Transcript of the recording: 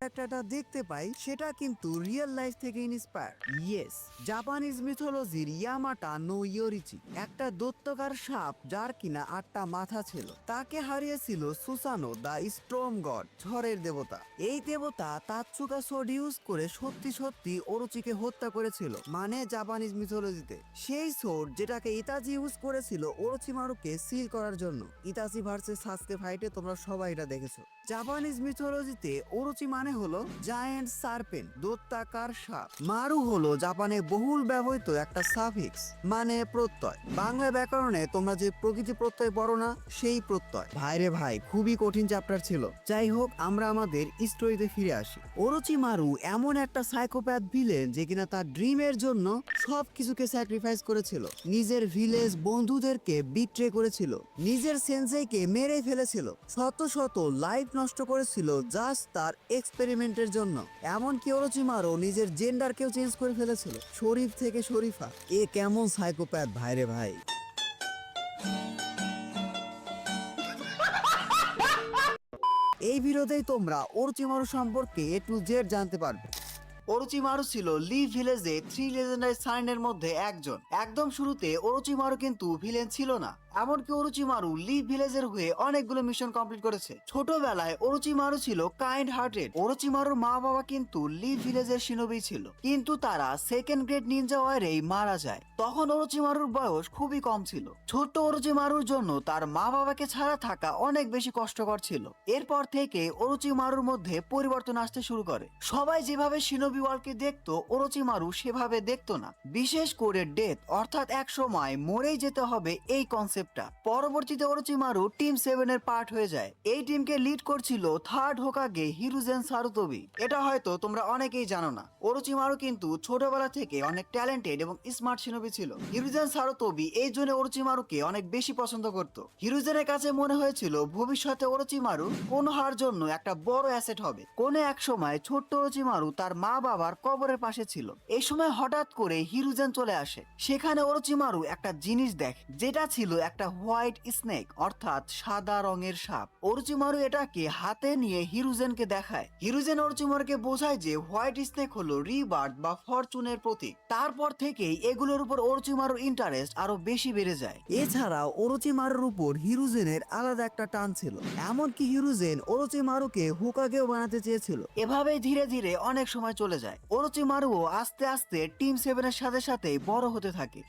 ক্যারেক্টারটা দেখতে পাই সেটা কিন্তু রিয়েল লাইফ থেকে ইন্সপায়ার। ইয়েস, জাপানিজ মিথোলজির ইয়ামাটা নো ইয়োরিচি, একটা দৈত্যকার সাপ যার কিনা 8টা মাথা ছিল। তাকে হারিয়েছিল সুসানো দা স্টর্ম গড, ঝড়ের দেবতা। এই দেবতা তাৎসুকা সোড ইউজ করে সত্যি সত্যি ওরোচিকে হত্যা করেছিল, মানে জাপানিজ মিথোলজিতে সেই সোড যেটাকে ইতাচি ইউজ করেছিল ওরোচিমারুকে সিল করার জন্য। ইতাচি ভার্সেস সাসকে ফাইটে তোমরা সবাই এটা দেখেছো। জাপানিজ মিথোলজিতে ওরোচি মানে হলো জায়ান্ট সার্পেন্ট, দৈত্যাকার সাপ। মারু হলো জাপানে বহুল ব্যবহৃত একটা সাফিক্স, মানে প্রত্যয়। বাংলা ব্যাকরণে তোমরা যে প্রকৃতি প্রত্যয় পড়ো না, সেই প্রত্যয়। ভাইরে ভাই, খুবই কঠিন চ্যাপ্টার ছিল। যাই হোক, আমরা আমাদের স্টোরিতে ফিরে আসি। ওরোচিমারু এমন একটা সাইকোপ্যাথ ভিলেন যে কিনা তার ড্রিমের জন্য সবকিছুকে স্যাক্রিফাইস করেছিল। নিজের ভিলেজ বন্ধুদেরকে বিট্রে করেছিল, নিজের সেন্সেইকে মেরে ফেলেছিল, শত শত লাইফ নষ্ট করেছিল জাস্ট তার এক্সপেরিমেন্টের জন্য। এমনকি ওরোচিমারু নিজের জেন্ডারকেও চেঞ্জ করে ফেলেছিল, শরীফ থেকে শরীফা। এ কেমন সাইকোপ্যাথ ভাইরে ভাই। এই ভিডিওতেই তোমরা ওরোচিমারু সম্পর্কে A to Z জানতে পারবে। ওরোচিমারু ছিল লি ভিলেজে 3 লেজেন্ডারি সাইনের মধ্যে একজন। একদম শুরুতে ওরোচিমারু কিন্তু ভিলেন ছিল না, এমনকি ওরোচিমারু লি ভিলেজের হয়ে অনেকগুলো মিশন কমপ্লিট করেছে। ছোটবেলায় ওরোচিমারু ছিল কাইন্ড হার্টেড। ওরোচিমারুর মা বাবা কিন্তু লি ভিলেজের শিনোবি ছিল, কিন্তু তারা সেকেন্ড গ্রেড নিনজা ওয়ারেই মারা যায়। তখন ওরোচিমারুর বয়স খুবই কম ছিল। ছোট্ট ওরোচিমারুর জন্য তার মা বাবাকে ছাড়া থাকা অনেক বেশি কষ্টকর ছিল। এরপর থেকে ওরোচিমারুর মধ্যে পরিবর্তন আসতে শুরু করে। সবাই যেভাবে শিনোবি ওয়ার্ল্ডকে দেখতো, ওরোচিমারু সেভাবে দেখতো না। বিশেষ করে ডেথ, অর্থাৎ এক সময় মরেই যেতে হবে, এই কনসেপ্টটা। পরবর্তীতে ওরোচিমারু টিম 7 এর পার্ট হয়ে যায়। এই টিমকে লিড করছিল থার্ড হোকাগে হিরুজেন সারুতোবি। এটা হয়তো তোমরা অনেকেই জানো না, ওরোচিমারু কিন্তু ছোটবেলা থেকে অনেক ট্যালেন্টেড এবং স্মার্ট শিনোবি ছিল। হিরুজেন সারুতোবি এই জন্য ওরোচিমারুকে অনেক বেশি পছন্দ করত। হিরুজেনের কাছে মনে হয়েছিল ভবিষ্যতে ওরোচিমারু কোনোহার জন্য একটা বড় অ্যাসেট হবে। কোনো এক সময় ছোট্ট ওরোচিমারু তার মা বাবার কবরের পাশে ছিল। এই সময় হঠাৎ করে হিরুজেন চলে আসে। সেখানে ওরোচিমারু একটা জিনিস দেখে, যেটা ছিল একটা হোয়াইট স্নেক, অর্থাৎ সাদা রঙের সাপ। ওরোচিমারু এটাকে হাতে নিয়ে হিরুজেনকে দেখায়। হিরুজেন ওরোচিমারুকে বোঝায় যে হোয়াইট স্নেক হলো রিবার্থ বা ফরচুনের প্রতীক। তারপর থেকেই এগুলোর উপর ওরোচিমারুর ইন্টারেস্ট আরো বেশি বেড়ে যায়। এছাড়াও ওরোচিমারুর উপর হিরুজেনের আলাদা একটা টান ছিল, এমনকি হিরুজেন ওরোচিমারুকে হোকাগেও বানাতে চেয়েছিল। এভাবেই ধীরে ধীরে অনেক সময় চলে যায়। ওরোচিমারুও আস্তে আস্তে টিম 7 এর সাথে সাথে বড় হতে থাকে।